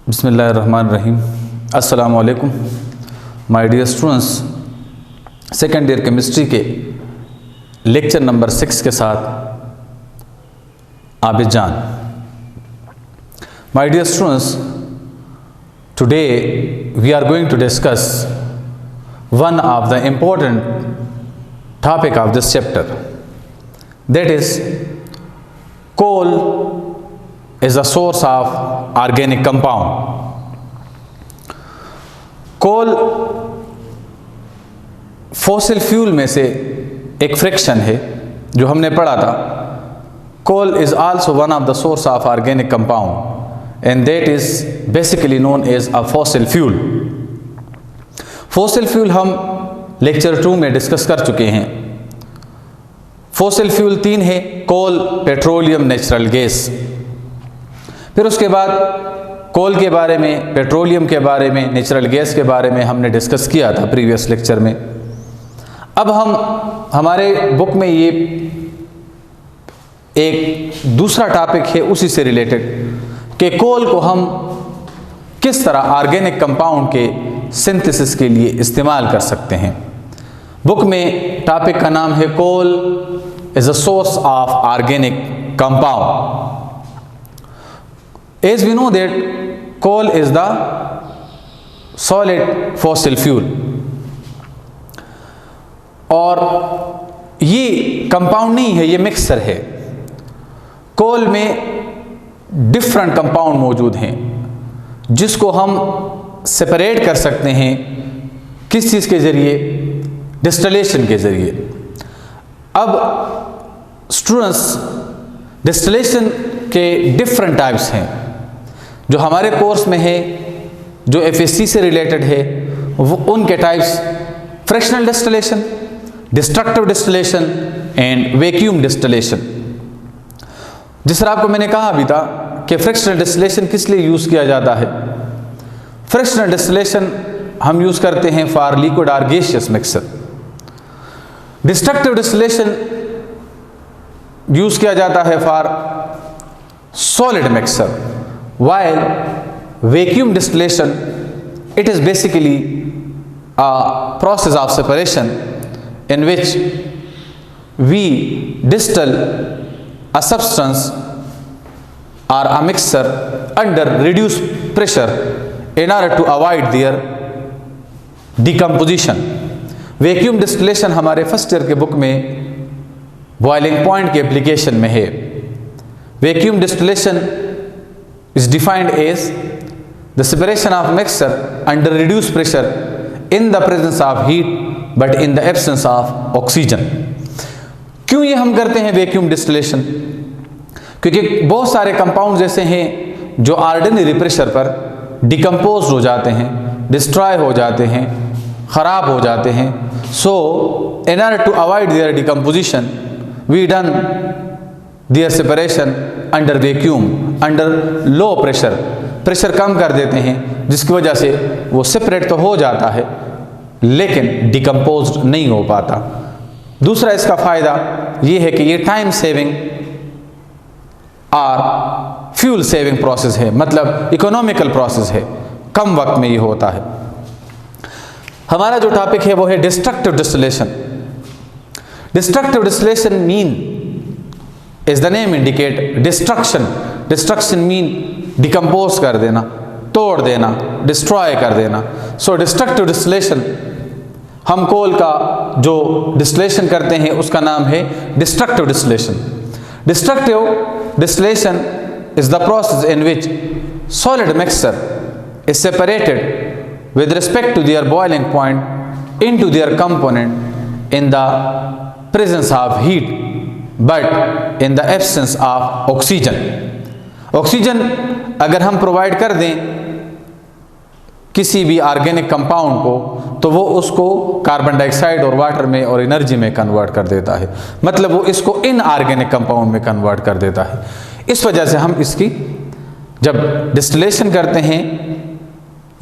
बिस्मिल्लाहिर्रहमानिर्रहीम। अस्सलामु अलैकुम my dear students. Second year chemistry के लेक्चर नंबर 6 के साथ Abid Jan. My dear students, today we are going to discuss one of the important topic of this chapter, that is coal is a source of organic compound. Coal fossil fuel में से एक fraction है जो हमने पढ़ा था। Coal is also one of the source of organic compound and that is basically known as a fossil fuel. Fossil fuel हम lecture 2 में डिस्कस कर चुके हैं। फॉसिल फ्यूल 3 है, कोल, पेट्रोलियम, नेचुरल गैस। फिर उसके बाद कोल के बारे में, पेट्रोलियम के बारे में, नेचुरल गैस के बारे में हमने डिस्कस किया था प्रीवियस लेक्चर में। अब हम हमारे बुक में ये एक दूसरा टॉपिक है उसी से रिलेटेड कि कोल को हम किस तरह ऑर्गेनिक कंपाउंड के सिंथेसिस के लिए इस्तेमाल कर सकते हैं। बुक में टॉपिक का नाम है coal is a source of organic compound. As we know that coal is the solid fossil fuel, और ये कंपाउंड नहीं है, ये मिक्सचर है। कोल में डिफरेंट कंपाउंड मौजूद हैं जिसको हम सेपरेट कर सकते हैं किस चीज़ के ज़रिए? डिस्टिलेशन के ज़रिए। अब स्टूडेंट्स, डिस्टिलेशन के डिफरेंट टाइप्स हैं जो हमारे कोर्स में है, जो एफएससी से रिलेटेड है। वो उनके types fractional distillation, destructive distillation and vacuum distillation. जिस तरह आपको मैंने कहा अभी था कि फ्रैक्शनल डिस्टिलेशन किस लिए यूज़ किया जाता है। फ्रैक्शनल डिस्टिलेशन हम यूज़ करते हैं फॉर लिक्विड और gaseous mixture. Destructive distillation use किया जाता है for solid mixture, while vacuum distillation it is basically a process of separation in which we distill a substance or a mixture under reduced pressure in order to avoid their decomposition. vacuum distillation हमारे first year के book में boiling point के application में है। vacuum distillation is defined as the separation of mixture under reduced pressure in the presence of heat but in the absence of oxygen। क्यों ये हम करते हैं वैक्यूम डिस्टिलेशन? क्योंकि बहुत सारे कंपाउंड ऐसे हैं जो ऑर्डिनरी प्रेशर पर डिकम्पोज हो जाते हैं, डिस्ट्रॉय हो जाते हैं, ख़राब हो जाते हैं। सो in order to avoid their decomposition we done their separation under vacuum, under low pressure. Pressure कम कर देते हैं जिसकी वजह से वो सेपरेट तो हो जाता है लेकिन डिकम्पोज नहीं हो पाता। दूसरा इसका फ़ायदा ये है कि ये टाइम सेविंग और फ्यूल सेविंग प्रोसेस है, मतलब इकोनॉमिकल प्रोसेस है, कम वक्त में ये होता है। हमारा जो टॉपिक है वो है destructive distillation. Destructive distillation mean is the name indicate destruction. Destruction mean decompose कर देना, तोड़ देना, डिस्ट्रॉय कर देना। सो डिस्ट्रक्टिव डिस्टिलेशन, हम कोल का जो डिस्टिलेशन करते हैं उसका नाम है destructive distillation. Destructive distillation is the process in which solid mixture is separated with respect to their boiling point into their component in the presence of heat but in the absence of oxygen. Oxygen अगर हम provide कर दें किसी भी organic compound को तो वो उसको कार्बन डाइऑक्साइड और वाटर में और एनर्जी में कन्वर्ट कर देता है, मतलब वो इसको इनऑर्गेनिक कंपाउंड में कन्वर्ट कर देता है। इस वजह से हम इसकी जब डिस्टिलेशन करते हैं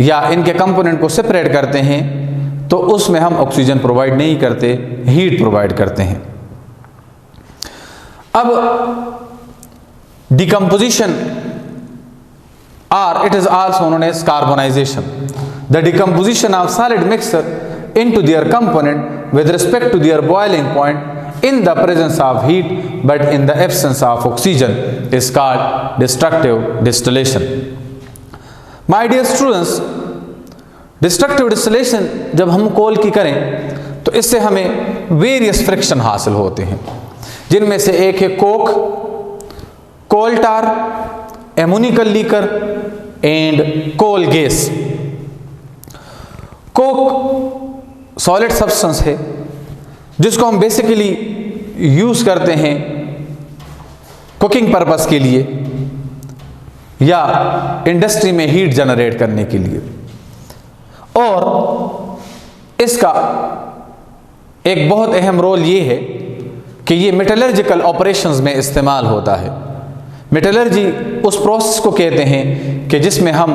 या इनके कंपोनेंट को सेपरेट करते हैं तो उसमें हम ऑक्सीजन प्रोवाइड नहीं करते, हीट प्रोवाइड करते हैं। अब decomposition or it is also known as carbonization. The decomposition of solid mixture into their component with respect to their boiling point in the presence of heat but in the absence of oxygen is called destructive distillation. My dear students, destructive distillation जब हम कोल की करें तो इससे हमें various friction हासिल होते हैं, जिनमें से एक है coke, coal tar, ammoniacal liquor and coal gas. Coke solid substance है जिसको हम बेसिकली यूज़ करते हैं कुकिंग पर्पस के लिए या इंडस्ट्री में हीट जनरेट करने के लिए, और इसका एक बहुत अहम रोल ये है कि ये मेटलर्जिकल ऑपरेशंस में इस्तेमाल होता है। मेटलर्जी उस प्रोसेस को कहते हैं कि जिसमें हम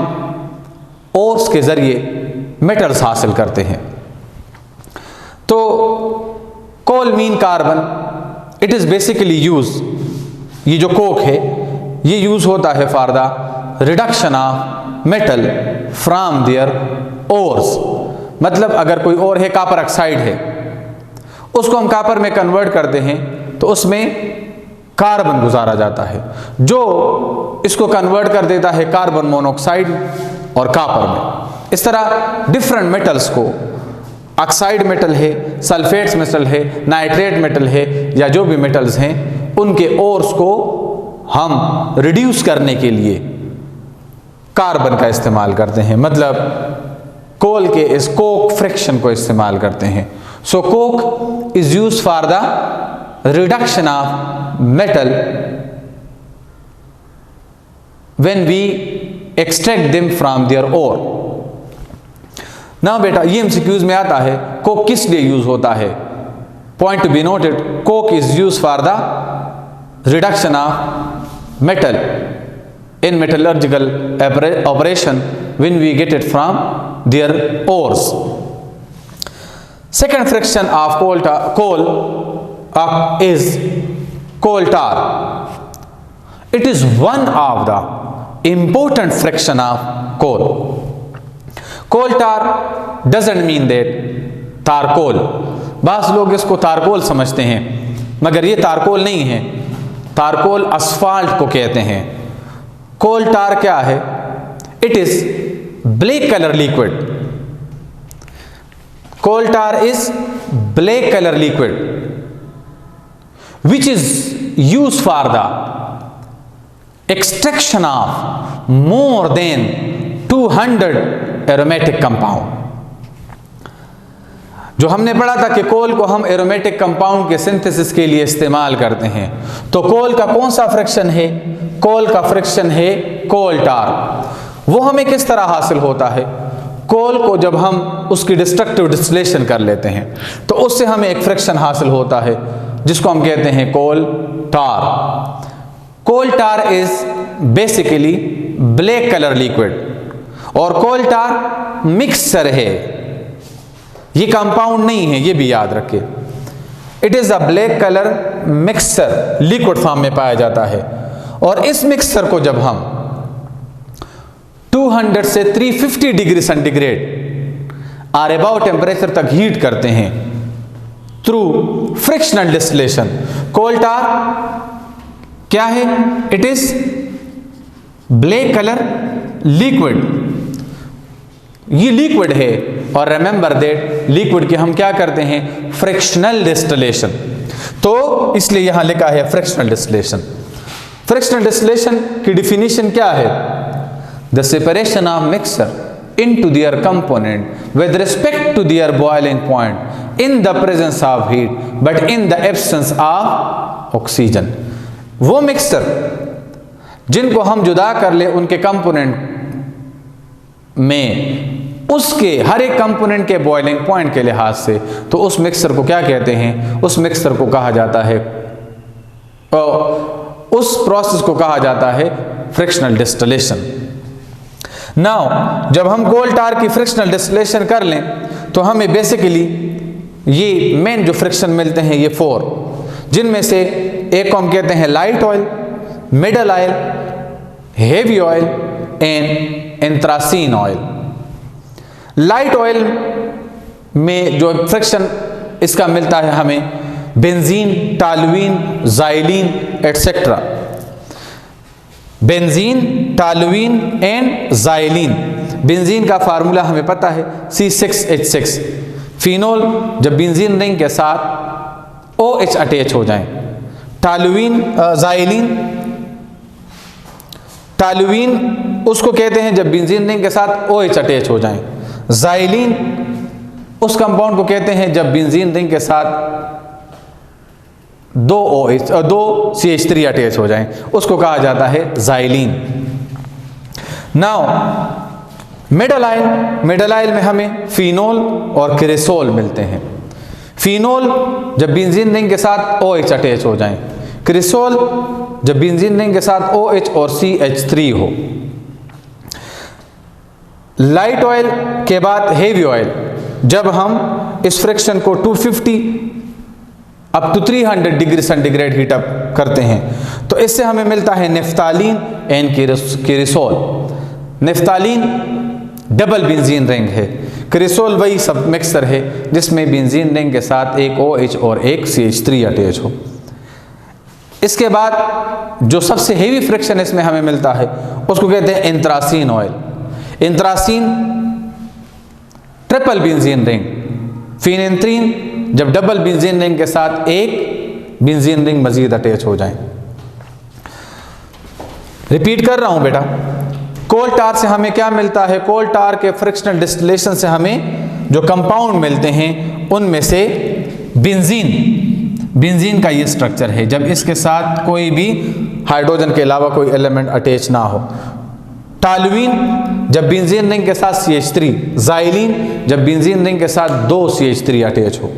ओर्स के ज़रिए मेटल्स हासिल करते हैं। तो coal mean carbon, it is basically use, ये जो कोक है ये यूज़ होता है for the reduction of metal from their ores. मतलब अगर कोई और है, कॉपर ऑक्साइड है, उसको हम कॉपर में कन्वर्ट करते हैं तो उसमें कार्बन गुजारा जाता है, जो इसको कन्वर्ट कर देता है कार्बन मोनोऑक्साइड और कॉपर में। इस तरह डिफरेंट मेटल्स को, ऑक्साइड मेटल है, सल्फेट्स मेटल है, नाइट्रेट मेटल है, या जो भी मेटल्स हैं, उनके ओर्स को हम रिड्यूस करने के लिए कार्बन का इस्तेमाल करते हैं। मतलब कोल के इस कोक फ्रिक्शन को इस्तेमाल करते हैं। So coke is used for the reduction of metal when we extract them from their ore. ना बेटा, ये एमसीक्यूज में आता है कोक किस लिए यूज होता है। Point to be noted, Coke is use for the reduction of metal in metallurgical operation when we get it from their ores. Second friction of coal is coal tar. It is one of the important friction of coal. Coal tar doesn't mean that तारकोल, बास लोग इसको तारकोल समझते हैं, मगर ये तारकोल नहीं है। तारकोल asphalt को कहते हैं। कोल टार क्या है? It is black colour liquid. Coal tar is black colour liquid which is use for the extraction of more than 200 aromatic compound. जो हमने पढ़ा था कि कोल को हम एरोमेटिक कंपाउंड के सिंथेसिस के लिए इस्तेमाल करते हैं। तो कोल का कौन सा फ्रिक्शन है? कोल का फ्रिक्शन है कोल टार। वो हमें किस तरह हासिल होता है? कोल को जब हम उसकी डिस्ट्रक्टिव डिस्टिलेशन कर लेते हैं तो उससे हमें एक फ्रिक्शन हासिल होता है जिसको हम कहते हैं coal tar. Coal tar is basically black colour liquid और कोल टार मिक्सचर है, ये कंपाउंड नहीं है, ये भी याद रखिए। It is a black colour mixture, liquid form में पाया जाता है। और इस मिक्सचर को जब हम 200 से 350 डिग्री सेंटीग्रेड और अबाउट टेम्परेचर तक हीट करते हैं थ्रू फ्रिक्शनल डिस्टिलेशन। कोल टार क्या है? It is black colour liquid, ये लिक्विड है। और रिमेंबर दैट लिक्विड के हम क्या करते हैं? Fractional distillation. तो इसलिए यहां लिखा है फ्रिक्शनल डिस्टिलेशन। फ्रिक्शनल डिस्टिलेशन की डिफिनीशन क्या है? The separation of mixture into their component with respect to their boiling point in the presence of heat but in the absence of oxygen. वो mixture जिनको हम जुदा कर ले उनके कंपोनेंट में, उसके हर एक कंपोनेंट के बॉइलिंग पॉइंट के लिहाज से, तो उस मिक्सचर को क्या कहते हैं? उस मिक्सचर को कहा जाता है, उस प्रोसेस को कहा जाता है फ्रिक्शनल डिस्टिलेशन। नाउ जब हम कोल टार की फ्रिक्शनल डिस्टिलेशन कर लें तो हमें बेसिकली ये मेन जो फ्रिक्शन मिलते हैं ये 4, जिनमें से एक को हम कहते हैं light oil, middle oil, heavy oil and anthracene oil. Light oil में जो फ्रिक्शन इसका मिलता है हमें benzene, toluene, xylene etcetera. Benzene, toluene and xylene. Benzene का फार्मूला हमें पता है C6H6। फिनोल जब बेंजीन रिंग के साथ OH अटैच हो जाए। टॉलुइन, टॉलुइन उसको कहते हैं जब बेंजीन रिंग के साथ OH अटैच हो जाए। ज़ाइलीन उस कंपाउंड को कहते हैं जब बेंजीन रिंग के साथ दो CH3 अटैच हो जाएं, उसको कहा जाता है ज़ाइलीन। नाउ मिडल आयल में हमें फिनोल और क्रेसोल मिलते हैं। फिनोल जब बेंजीन रिंग के साथ OH अटैच हो जाएं, क्रेसोल जब बेंजीन रिंग के साथ OH और CH3 हो। लाइट ऑयल के बाद हेवी ऑयल, जब हम इस फ्रिक्शन को 250 up to 300 degree centigrade heat up करते हैं तो इससे हमें मिलता है naphthalene and cresol. Naphthalene double benzene ring है, क्रेसोल वही सब मिक्सर है जिसमें बेंजीन रिंग के साथ एक OH और एक CH3 अटैच हो। इसके बाद जो सबसे हेवी फ्रिक्शन इसमें हमें मिलता है उसको कहते हैं anthracene oil. Anthracene triple benzene ring. Phenanthrene जब डबल बेंजीन रिंग के साथ एक बेंजीन रिंग मजीद अटैच हो जाए। रिपीट कर रहा हूं बेटा, कोल टार से हमें क्या मिलता है? कोल टार के फ्रिक्शनल डिस्टिलेशन से हमें जो कंपाउंड मिलते हैं उनमें से बेंजीन का ये स्ट्रक्चर है जब इसके साथ कोई भी हाइड्रोजन के अलावा कोई एलिमेंट अटैच ना हो। टॉलुइन जब बेंजीन रिंग के साथ CH3। ज़ाइलीन जब बेंजीन रिंग के साथ 2 CH3 अटैच हो।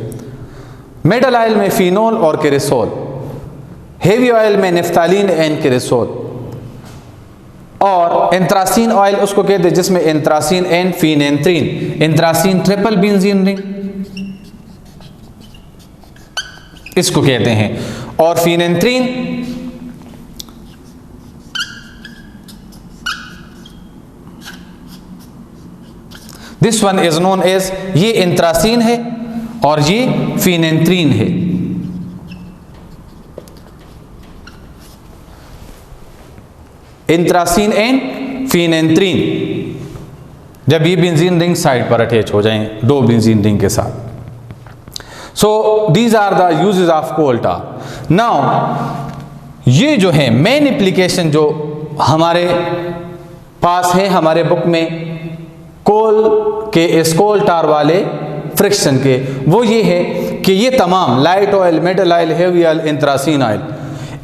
मिडल ऑयल में फिनोल और क्रेसोल। हेवी ऑयल में नेफ्थालीन एंड क्रेसोल। और एंथ्रासीन ऑयल उसको कहते हैं जिसमें anthracene and phenanthrene. Anthracene triple benzene ring इसको कहते हैं, और phenanthrene this one is known as, ये एंथ्रासीन है और ये फिनेंथ्रीन है। एंथ्रासीन एंड फिनेंथ्रीन जब ये बेंजीन रिंग साइड पर अटैच हो जाएं 2 बेंजीन रिंग के साथ। So these are the uses of coal tar. Now ये जो है मेन एप्लीकेशन जो हमारे पास है हमारे बुक में कोल के इस कोल टार वाले फ्रिक्शन के, वो ये है कि ये तमाम light oil, middle oil, heavy oil, anthracene oil,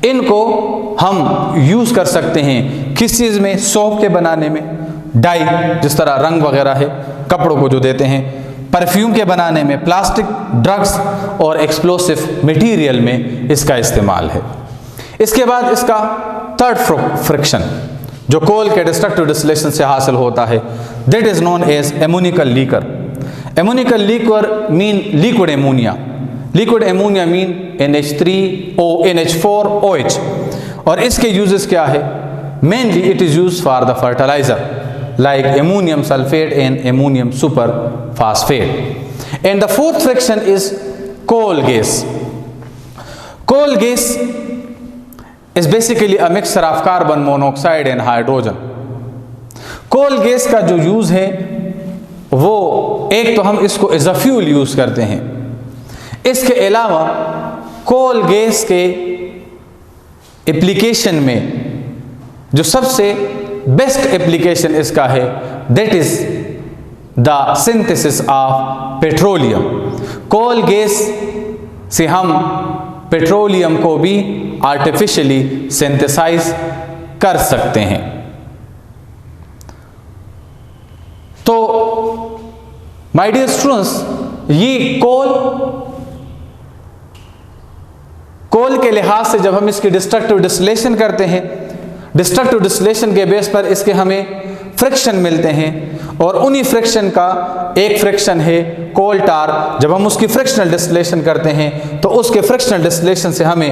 इनको हम यूज़ कर सकते हैं किस चीज़ में? सोप के बनाने में, डाई जिस तरह रंग वगैरह है कपड़ों को जो देते हैं, परफ्यूम के बनाने में, प्लास्टिक, ड्रग्स और एक्सप्लोसिव मटेरियल में इसका इस्तेमाल है। इसके बाद इसका थर्ड फ्रिक्शन जो कोल के डिस्ट्रक्टिव डिस्टिलेशन से हासिल होता है, that is known as ammoniacal liquor. Ammoniacal liquor mean liquid ammonia. Liquid ammonia mean NH3O NH4OH। और इसके यूजेस क्या है? Mainly it is use for the fertiliser like ammonium sulphate and ammonium super phosphate. And the fourth friction is coal gas. Coal gas is basically a mixture of carbon monoxide and hydrogen। Coal gas का जो use है वो एक तो हम इसको as a fuel use करते हैं, इसके अलावा कोल गैस के एप्लीकेशन में जो सबसे बेस्ट एप्लीकेशन इसका है that is the synthesis of petroleum. Coal gas से हम पेट्रोलियम को भी आर्टिफिशियली सिंथेसाइज कर सकते हैं। तो माय डियर स्टूडेंट्स, ये कोल के लिहाज से जब हम इसकी डिस्ट्रक्टिव डिस्टिलेशन करते हैं, डिस्ट्रक्टिव डिस्टिलेशन के बेस पर इसके हमें फ्रिक्शन मिलते हैं, और उन्हीं फ्रिक्शन का एक फ्रिक्शन है कोल टार। जब हम उसकी फ्रिक्शनल डिस्टिलेशन करते हैं तो उसके फ्रिक्शनल डिस्टिलेशन से हमें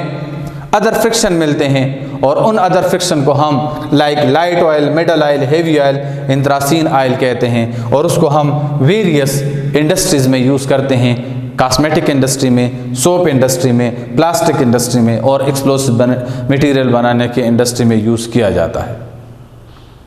अदर फ्रिक्शन मिलते हैं, और उन अदर फ्रिक्शन को हम light oil, middle oil, heavy oil, anthracene oil कहते हैं, और उसको हम वेरियस इंडस्ट्रीज़ में यूज़ करते हैं, कॉस्मेटिक इंडस्ट्री में, सोप इंडस्ट्री में, प्लास्टिक इंडस्ट्री में और एक्सप्लोसिव मटेरियल बनाने के इंडस्ट्री में यूज़ किया जाता है।